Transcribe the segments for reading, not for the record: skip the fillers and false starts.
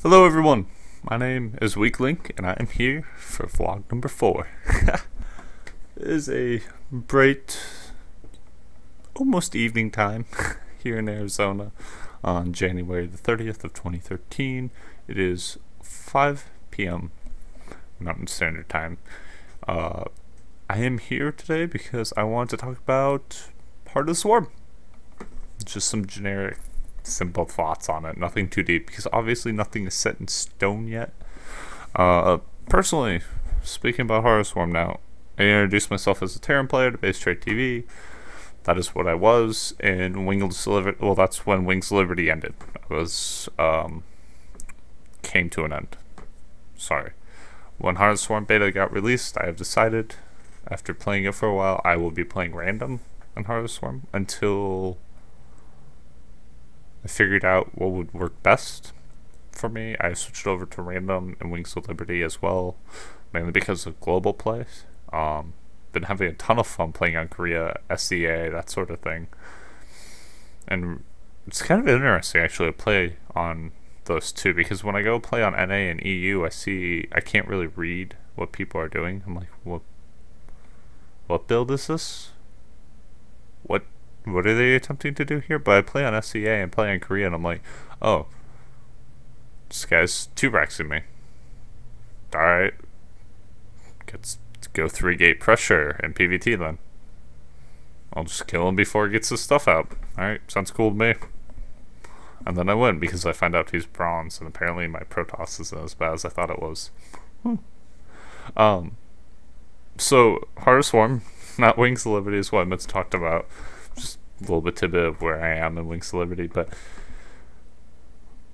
Hello everyone, my name is Weaklink and I am here for vlog number 4. It is a bright, almost evening time here in Arizona on January the 30th of 2013. It is 5 p.m. Mountain Standard Time. I am here today because I want to talk about Heart of the Swarm. Just some generic simple thoughts on it, nothing too deep, because obviously nothing is set in stone yet. Personally, speaking about Heart of the Swarm now, I introduced myself as a Terran player to Base Trade TV. That is what I was, and Wings Liberty, well, that's when Wings Liberty ended. I was, came to an end. Sorry. When Heart of the Swarm beta got released, I have decided, after playing it for a while, I will be playing random on Heart of the Swarm until I figured out what would work best for me. I switched over to random and Wings of Liberty as well, mainly because of global play. Been having a ton of fun playing on Korea, SEA, that sort of thing. And it's kind of interesting actually to play on those two, because when I go play on NA and EU, I can't really read what people are doing. I'm like, what build is this? What are they attempting to do here? But I play on SEA and play on Korea, and I'm like, oh, this guy's 2-rexing me. Alright, let's go 3-gate pressure and PVT then. I'll just kill him before he gets his stuff out. Alright, sounds cool to me. And then I win because I find out he's bronze, and apparently my Protoss isn't as bad as I thought it was. So, Heart of Swarm, not Wings of Liberty, is what I meant to talk about. Just a little bit tidbit of where I am in Wings of Liberty, but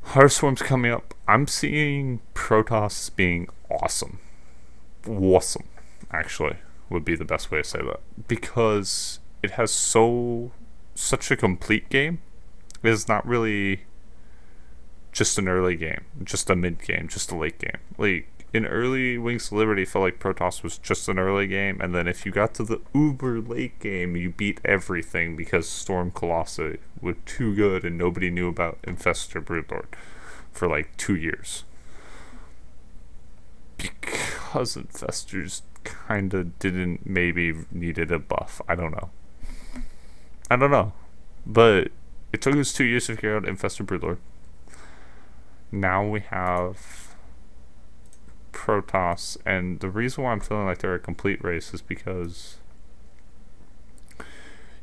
Heart of Swarm's coming up. I'm seeing Protoss being awesome. Awesome, actually, would be the best way to say that. Because it has such a complete game. It is not really just an early game, just a mid game, just a late game. Like, in early Wings of Liberty, felt like Protoss was just an early game, and then if you got to the uber late game, you beat everything because Storm Colossi were too good and nobody knew about Infestor Broodlord for like 2 years. Because Infestors kinda didn't, maybe needed a buff. I don't know. But it took us 2 years to figure out Infestor Broodlord. Now we have Protoss, and the reason why I'm feeling like they're a complete race is because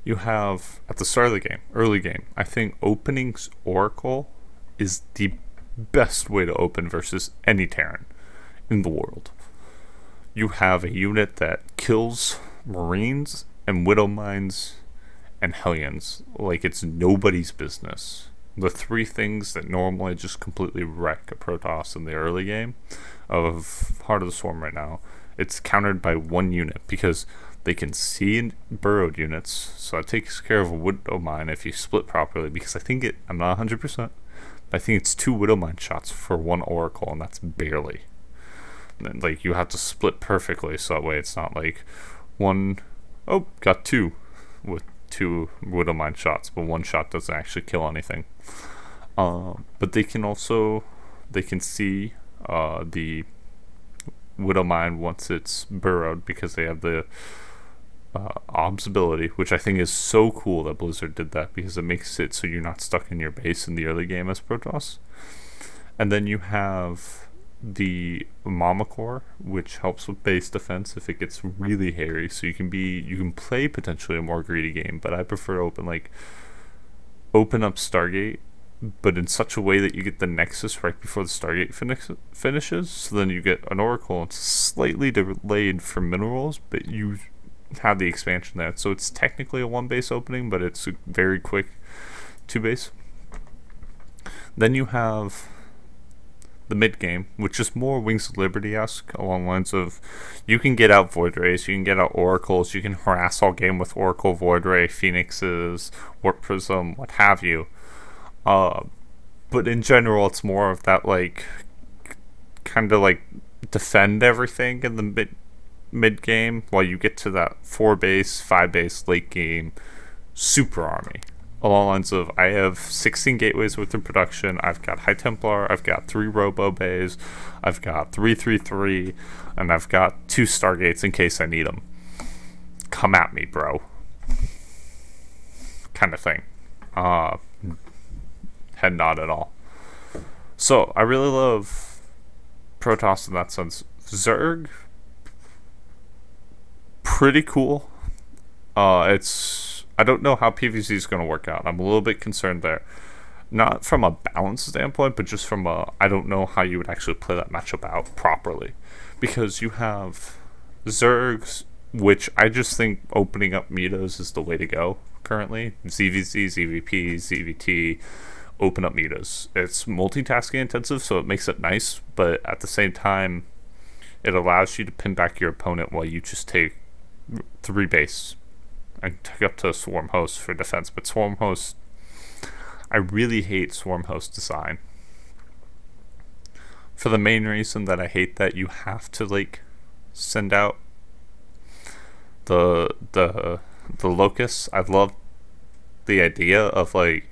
you have, at the start of the game, early game, I think opening's Oracle is the best way to open versus any Terran in the world. You have a unit that kills Marines and Widow Mines and Hellions like it's nobody's business. The 3 things that normally just completely wreck a Protoss in the early game of Heart of the Swarm right now, it's countered by 1 unit, because they can see burrowed units, so it takes care of a Widow Mine if you split properly, because I'm not 100%, but I think it's 2 Widow Mine shots for 1 Oracle, and that's barely. And, like, you have to split perfectly, so that way it's not like got 2 with 2 Widow Mine shots, but 1 shot doesn't actually kill anything. But they can see the Widow Mine once it's burrowed, because they have the OBS ability, which I think is so cool that Blizzard did that, because it makes it so you're not stuck in your base in the early game as Protoss. And then you have the Mama Core, which helps with base defense if it gets really hairy, so you can play potentially a more greedy game, but I prefer open up Stargate, but in such a way that you get the Nexus right before the Stargate finishes, so then you get an Oracle, and it's slightly delayed for minerals, but you have the expansion there, so it's technically a 1-base opening, but it's a very quick 2-base. Then you have the mid game, which is more Wings of Liberty-esque, along the lines of you can get out Void Rays, you can get out Oracles, you can harass all game with Oracle, Void Ray, Phoenixes, Warp Prism, what have you. But in general, it's more of that, like, kind of like defend everything in the mid game while you get to that 4-base, 5-base late game super army. along the lines of, I have 16 gateways within production, I've got High Templar, I've got 3 Robo Bays, I've got 333, and I've got 2 Stargates in case I need them. Come at me, bro. Kind of thing. Head nod at all. So, I really love Protoss in that sense. Zerg, pretty cool. I don't know how PvZ is going to work out. I'm a little bit concerned there. Not from a balance standpoint, but just from I don't know how you would actually play that matchup out properly. Because you have Zergs, which I just think opening up metas is the way to go currently. ZVZ, ZVP, ZVT, open up metas. It's multitasking intensive, so it makes it nice, but at the same time, it allows you to pin back your opponent while you just take 3 base and take up to a Swarm Host for defense. But Swarm Host, I really hate Swarm Host design. For the main reason that I hate that you have to like send out the locusts. I love the idea of like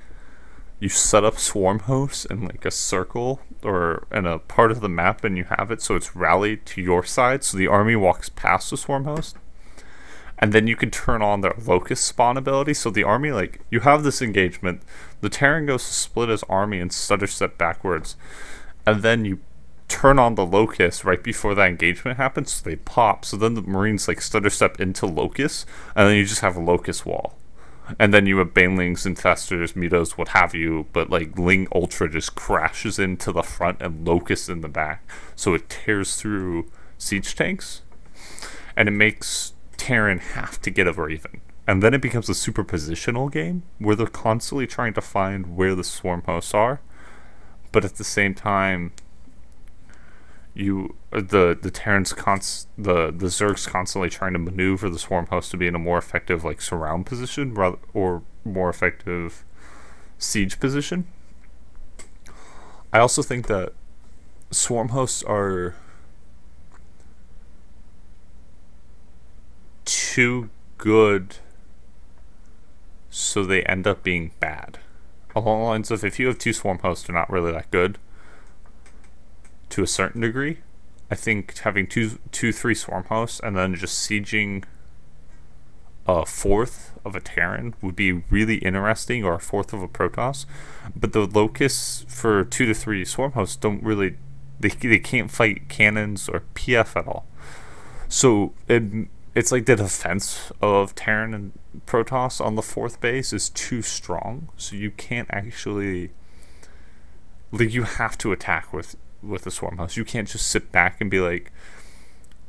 you set up Swarm Hosts in like a circle or in a part of the map, and you have it so it's rallied to your side, so the army walks past the Swarm Host. And then you can turn on their Locust spawn ability. So the army, like, you have this engagement. The Terran goes to split his army and stutter step backwards. And then you turn on the Locust right before that engagement happens. So they pop. So then the Marines, like, stutter step into Locust. And then you just have a Locust wall. And then you have Banelings, Infestors, Mitos, what have you. But, like, Ling Ultra just crashes into the front and Locust in the back. So it tears through siege tanks. And it makes Terran have to get over even, and then it becomes a super positional game where they're constantly trying to find where the Swarm Hosts are, but at the same time the Terrans the Zergs constantly trying to maneuver the Swarm Host to be in a more effective like surround position or more effective siege position. I also think that Swarm Hosts are too good, so they end up being bad. Along the lines of, if you have 2 Swarm Hosts, they're not really that good to a certain degree. I think having 3 Swarm Hosts and then just sieging a 4th of a Terran would be really interesting, or a 4th of a Protoss. But the Locusts for 2 to 3 Swarm Hosts don't really, they can't fight cannons or PF at all. So it's like the defense of Terran and Protoss on the 4th base is too strong, so you can't actually, like, you have to attack with the Swarm Host. You can't just sit back and be like,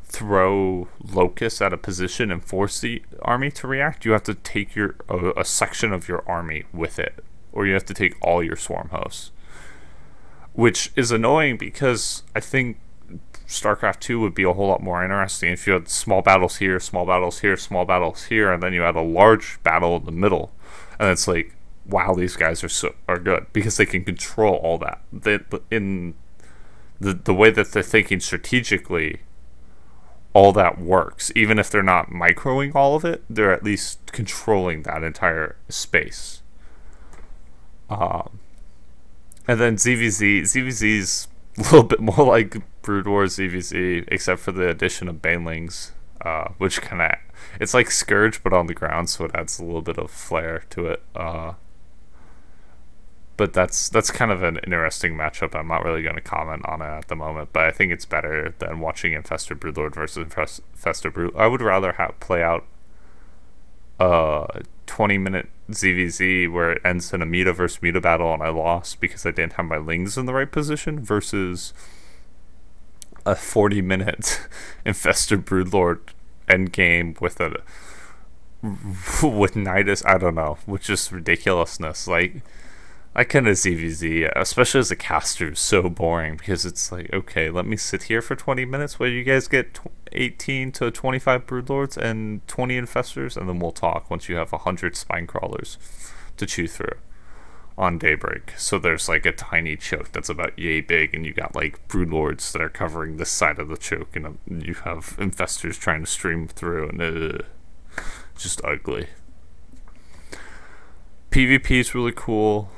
throw Locusts at a position and force the army to react. You have to take a section of your army with it, or you have to take all your Swarm Hosts, which is annoying because I think StarCraft 2 would be a whole lot more interesting if you had small battles here, small battles here, small battles here, and then you had a large battle in the middle. And it's like, wow, these guys are good because they can control all that. In the way that they're thinking strategically, all that works. Even if they're not microing all of it, they're at least controlling that entire space. And then ZVZ's a little bit more like Brood War ZVZ, except for the addition of Banelings, which kind of, it's like Scourge but on the ground, so it adds a little bit of flair to it. But that's kind of an interesting matchup. I'm not really going to comment on it at the moment, but I think it's better than watching Infested Broodlord versus Infested Brood. I would rather play out a 20-minute ZVZ where it ends in a meta versus meta battle and I lost because I didn't have my Lings in the right position, versus a 40-minute Infested Broodlord endgame with Nidus, I don't know, with just ridiculousness. Like, I kind of ZVZ, especially as a caster, is so boring because it's like, okay, let me sit here for 20 minutes while you guys get 18 to 25 Broodlords and 20 Infestors, and then we'll talk once you have 100 Spine Crawlers to chew through on Daybreak. So there's like a tiny choke that's about yay big, and you got like Broodlords that are covering this side of the choke, and you have Infestors trying to stream through, and just ugly. PvP is really cool.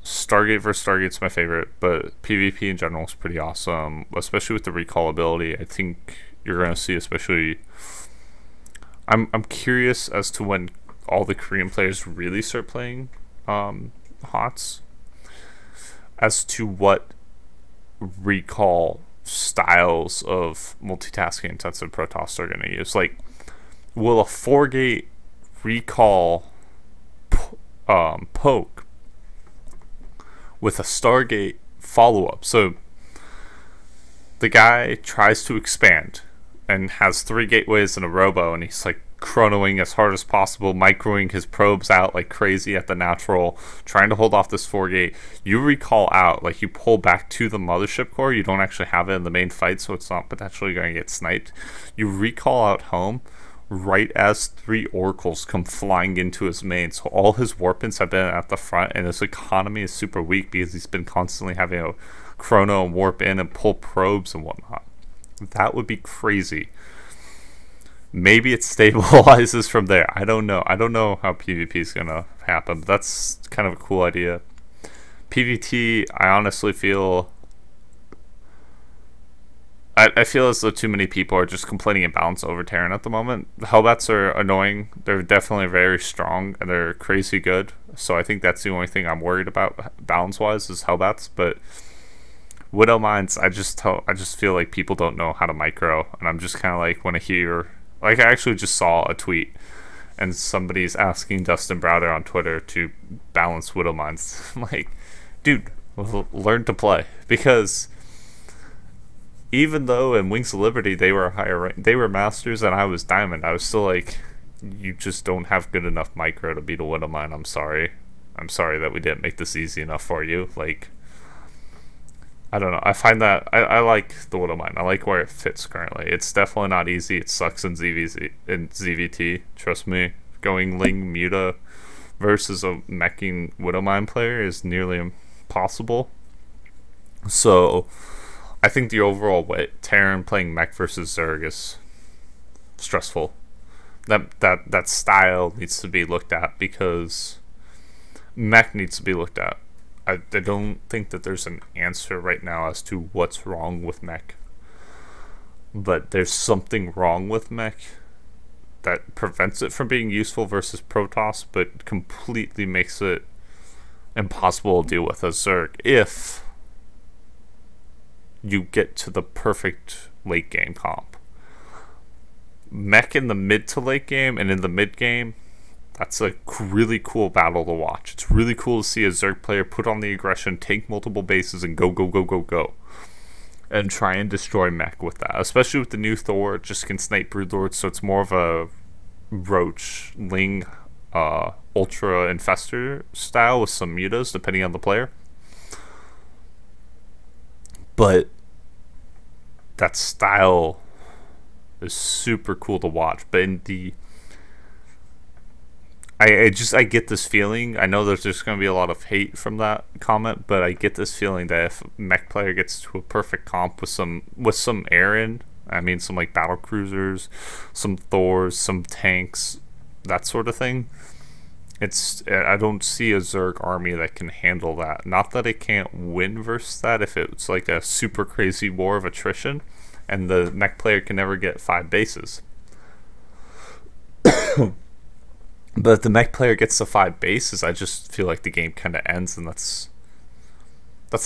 Stargate versus Stargate's my favorite, but PvP in general is pretty awesome, especially with the recall ability. I think you're going to see, especially. I'm curious as to when all the Korean players really start playing HOTS, as to what recall styles of multitasking intensive Protoss are going to use. Like, will a 4-gate recall poke with a Stargate follow-up? So the guy tries to expand and has 3 gateways and a robo, and he's like chronoing as hard as possible, microing his probes out like crazy at the natural, trying to hold off this 4-gate. You recall out, like you pull back to the mothership core. You don't actually have it in the main fight, so it's not potentially going to get sniped. You recall out home right as 3 oracles come flying into his main, so all his warpins have been at the front, and his economy is super weak because he's been constantly having a chrono and warp in and pull probes and whatnot. That would be crazy. Maybe it stabilizes from there. I don't know. I don't know how PvP is going to happen, but that's kind of a cool idea. PvT, I honestly feel... I feel as though too many people are just complaining imbalance over Terran at the moment. The Hellbats are annoying. They're definitely very strong, and they're crazy good. So I think that's the only thing I'm worried about balance-wise is Hellbats. But Widow Mines, I just feel like people don't know how to micro. And I'm just kind of like, when I hear... Like, I actually just saw a tweet, and somebody's asking Dustin Browder on Twitter to balance Widow Mines. I'm like, dude, learn to play. Because... even though in Wings of Liberty they were higher rank, they were masters and I was diamond, I was still like, you just don't have good enough micro to beat a Widow Mine. I'm sorry that we didn't make this easy enough for you. Like, I don't know, I find that I like the Widow Mine. I like where it fits currently. It's definitely not easy. It sucks in ZVT, trust me. Going Ling Muta versus a meching Widow Mine player is nearly impossible. So I think the overall way Terran playing mech versus Zerg is stressful. That style needs to be looked at, because mech needs to be looked at. I don't think that there's an answer right now as to what's wrong with mech, but there's something wrong with mech that prevents it from being useful versus Protoss, but completely makes it impossible to deal with as Zerg if you get to the perfect late game comp. Mech in the mid to late game and in the mid game, that's a really cool battle to watch. It's really cool to see a Zerg player put on the aggression, take multiple bases, and go. And try and destroy mech with that. Especially with the new Thor, it just can snipe Broodlords, so it's more of a Roach, Ling, Ultra Infestor style with some mutas, depending on the player. But that style is super cool to watch. But in the I get this feeling, I know there's just going to be a lot of hate from that comment, but I get this feeling that if a mech player gets to a perfect comp with some air in, I mean some like battle cruisers, some Thors, some tanks, that sort of thing, I don't see a Zerg army that can handle that. Not that it can't win versus that if it's like a super crazy war of attrition and the mech player can never get 5 bases. But if the mech player gets to 5 bases, I just feel like the game kind of ends, and that's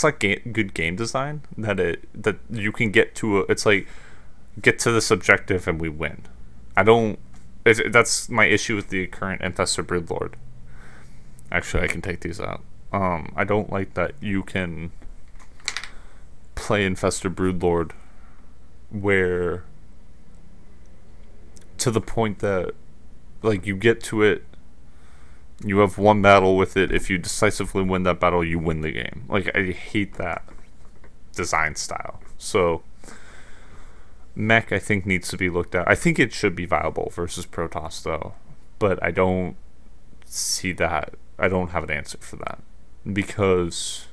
like good game design. That you can get to it's like, get to this objective and we win. That's my issue with the current Infestor Broodlord. Actually, I can take these out. I don't like that you can play Infestor Broodlord where, to the point that, like, you get to it, you have one battle with it, if you decisively win that battle, you win the game. Like, I hate that design style. So mech, I think, needs to be looked at. I think it should be viable versus Protoss, though, but I don't see that. I don't have an answer for that, because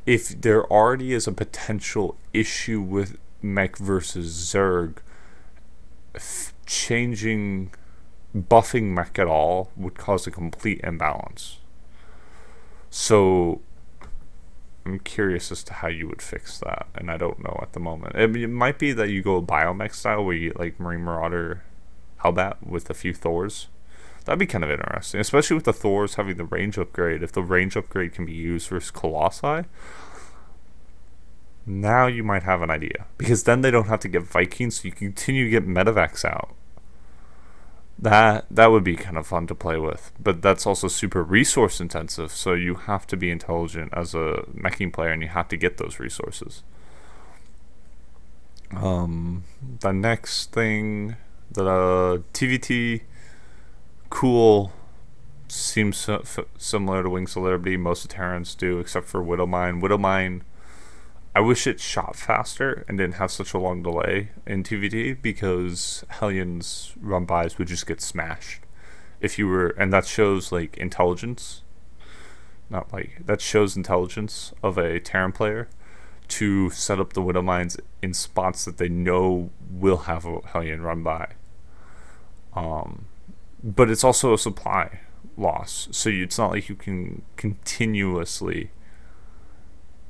if there already is a potential issue with mech versus Zerg, changing buffing mech at all would cause a complete imbalance. So I'm curious as to how you would fix that, and I don't know at the moment. It might be that you go biomech style, where you get like Marine Marauder Hellbat with a few Thors. That'd be kind of interesting, especially with the Thors having the range upgrade. If the range upgrade can be used versus Colossi, now you might have an idea. Because then they don't have to get Vikings, so you continue to get Medivacs out. That would be kind of fun to play with. But that's also super resource intensive, so you have to be intelligent as a meching player, and you have to get those resources. The next thing, the TVT, cool, seems similar to Wings of Liberty. Most of Terrans do, except for Widowmine. Widowmine, I wish it shot faster and didn't have such a long delay in TVT, because Hellions run-bys would just get smashed. If you were, and that shows like intelligence, not like, that shows intelligence of a Terran player to set up the Widowmines in spots that they know will have a Hellion run-by. But it's also a supply loss, so it's not like you can continuously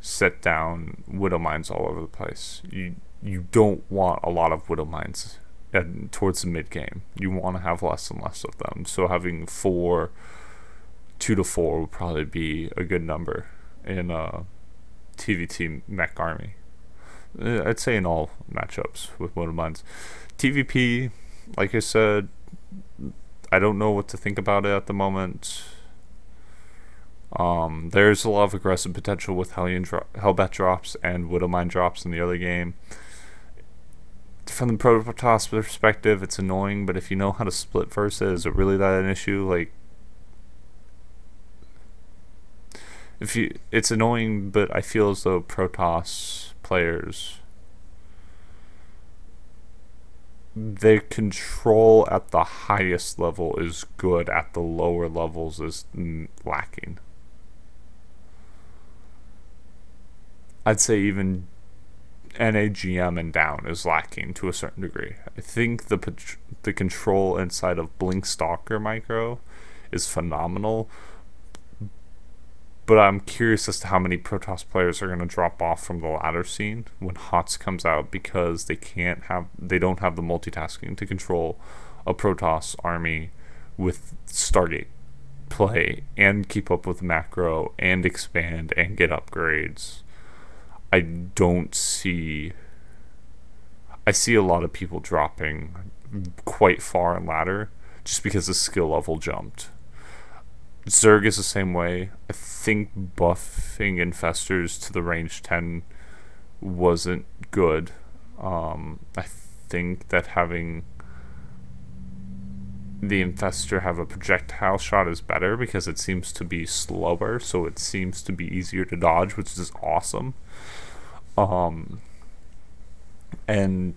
set down Widowmines all over the place. You don't want a lot of Widowmines towards the mid game. You want to have less and less of them. So having 2 to 4 would probably be a good number in a TVT mech army. I'd say in all matchups with Widowmines. TVP, like I said, I don't know what to think about it at the moment. There's a lot of aggressive potential with Hellbat drops and Widowmine drops in the early game. From the Protoss perspective, it's annoying, but if you know how to split versus, is it really that an issue? Like, it's annoying, but I feel as though Protoss players, their control at the highest level is good, at the lower levels is lacking. I'd say even NAGM and down is lacking to a certain degree. I think the control inside of Blink Stalker micro is phenomenal, but I'm curious as to how many Protoss players are going to drop off from the ladder scene when HOTS comes out, because they don't have the multitasking to control a Protoss army with Stargate play and keep up with macro and expand and get upgrades. I see a lot of people dropping quite far in ladder just because the skill level jumped. Zerg is the same way. I think buffing Infestors to the range 10 wasn't good. I think that having the Infestor have a projectile shot is better, because it seems to be slower, so it seems to be easier to dodge, which is awesome. And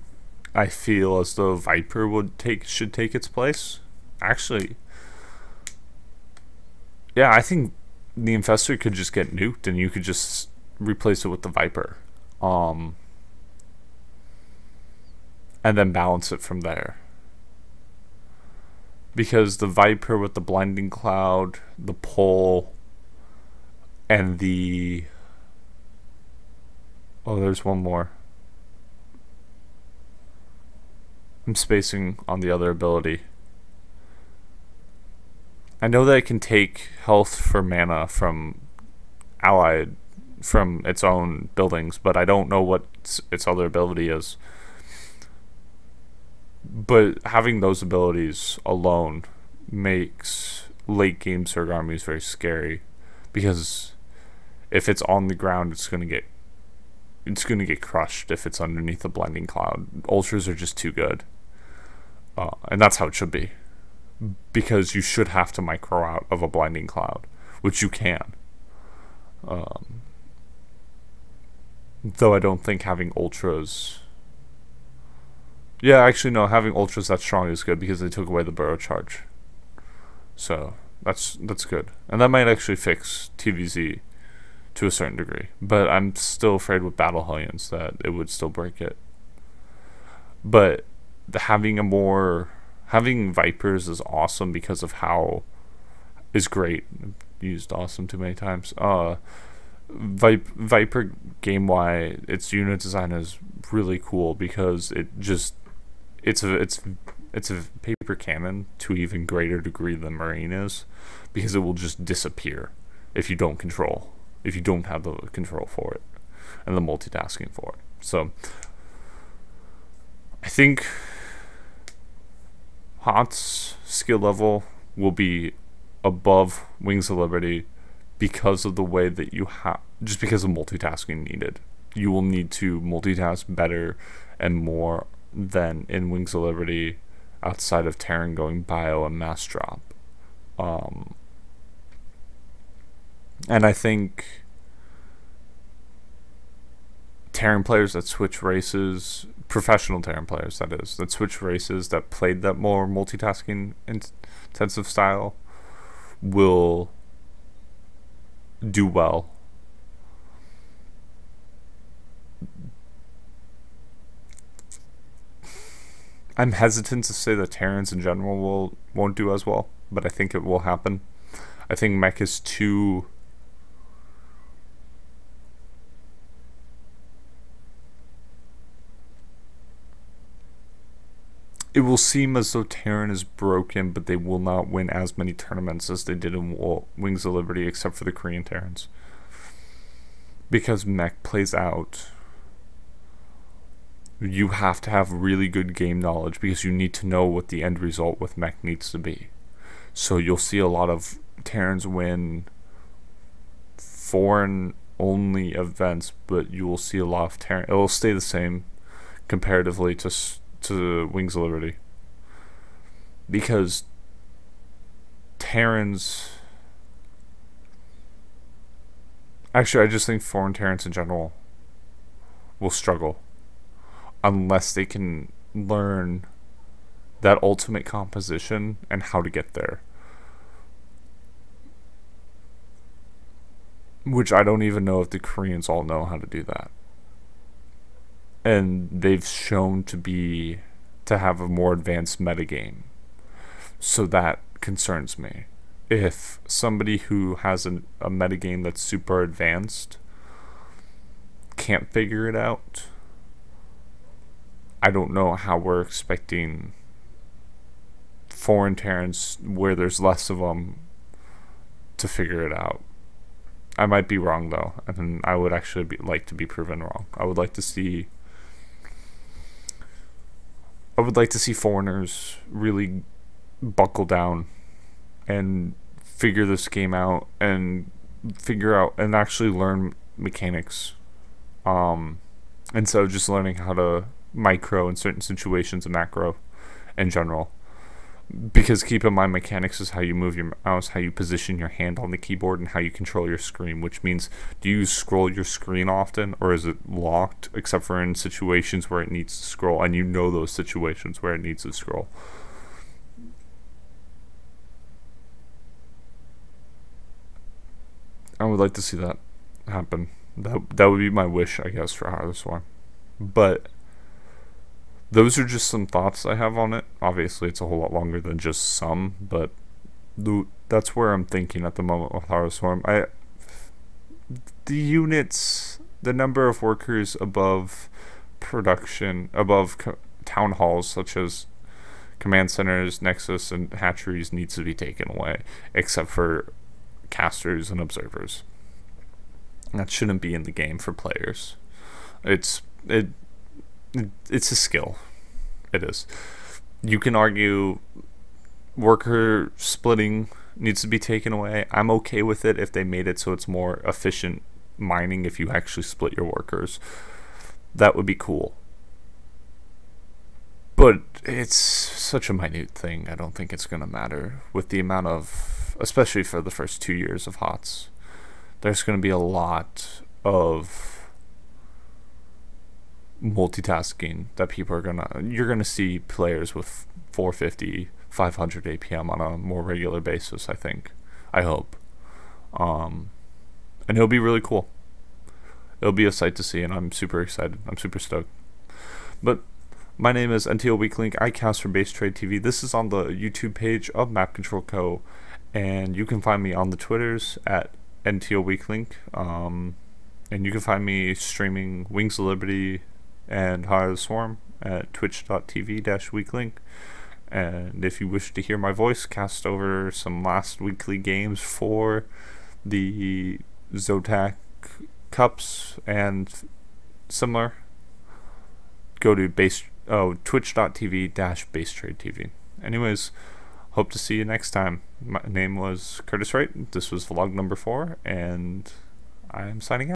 I feel as though Viper should take its place. Actually, yeah, I think the Infestor could just get nuked and you could just replace it with the Viper. And then balance it from there. Because the Viper with the Blinding Cloud, the Pole, and the... Oh, there's one more. I'm spacing on the other ability. I know that it can take health for mana from its own buildings, but I don't know what its other ability is. But having those abilities alone makes late game Zerg armies very scary, because if it's on the ground, it's gonna get crushed if it's underneath the Blinding Cloud. Ultras are just too good, and that's how it should be, because you should have to micro out of a Blinding Cloud, which you can. Though I don't think having ultras. Yeah, actually no, having ultras that strong is good, because they took away the burrow charge. So that's good, and that might actually fix TVZ to a certain degree. But I'm still afraid with Battle Hellions that it would still break it. But having having Vipers is awesome because of how is great. I've used awesome too many times. Viper game-wide, its unit design is really cool because it's a paper cannon to even greater degree than Marine is, because it will just disappear if you don't have the control for it and the multitasking for it. So I think Hot's skill level will be above Wings of Liberty because of the way that you have, just because of multitasking needed. You will need to multitask better and more than in Wings of Liberty outside of Terran going bio and mass drop. And I think Terran players that switch races, professional Terran players that is, that switch races, that played that more multitasking intensive style, will do well. I'm hesitant to say that Terrans in general won't do as well, but I think it will happen. I think mech is too... It will seem as though Terran is broken, but they will not win as many tournaments as they did in Wings of Liberty, except for the Korean Terrans. Because mech plays out, you have to have really good game knowledge because you need to know what the end result with mech needs to be. So you'll see a lot of Terrans win foreign only events, but you will see a lot of Terran. It will stay the same comparatively to Wings of Liberty, because Terrans, actually I just think foreign Terrans in general will struggle unless they can learn that ultimate composition and how to get there, which I don't even know if the Koreans all know how to do that. And they've shown to have a more advanced metagame. So that concerns me. If somebody who has a metagame that's super advanced can't figure it out, I don't know how we're expecting foreign Terrans, where there's less of them, to figure it out. I might be wrong though, and I would actually like to be proven wrong. I would like to see foreigners really buckle down and figure this game out and actually learn mechanics, instead of just learning how to micro in certain situations and macro in general. Because keep in mind, mechanics is how you move your mouse, how you position your hand on the keyboard, and how you control your screen, which means, do you scroll your screen often, or is it locked, except for in situations where it needs to scroll, and you know those situations where it needs to scroll. I would like to see that happen. That would be my wish, I guess, for Heart of the Swarm. But those are just some thoughts I have on it. Obviously, it's a whole lot longer than just some, but that's where I'm thinking at the moment with Heart of the Swarm. The units, the number of workers above production, above town halls, such as command centers, nexus, and hatcheries, needs to be taken away, except for casters and observers. That shouldn't be in the game for players. It's a skill. It is. You can argue worker splitting needs to be taken away. I'm okay with it if they made it so it's more efficient mining if you actually split your workers. That would be cool. But it's such a minute thing. I don't think it's going to matter with the amount of, especially for the first 2 years of HOTS. There's going to be a lot of multitasking that you're gonna see players with 450, 500 APM on a more regular basis, I hope. And it'll be really cool. It'll be a sight to see, and I'm super excited. I'm super stoked. But My name is nTL.Weaklink. I cast for Base Trade TV. This is on the YouTube page of Map Control Co. And you can find me on the Twitters at nTL.Weaklink. And you can find me streaming Wings of Liberty and Heart of the Swarm at twitch.tv/weaklink. And if you wish to hear my voice cast over some last weekly games for the Zotac Cups and similar, go to twitch.tv/basetradeTV. Anyways, hope to see you next time. My name was Curtis Wright. This was vlog number 4, and I am signing out.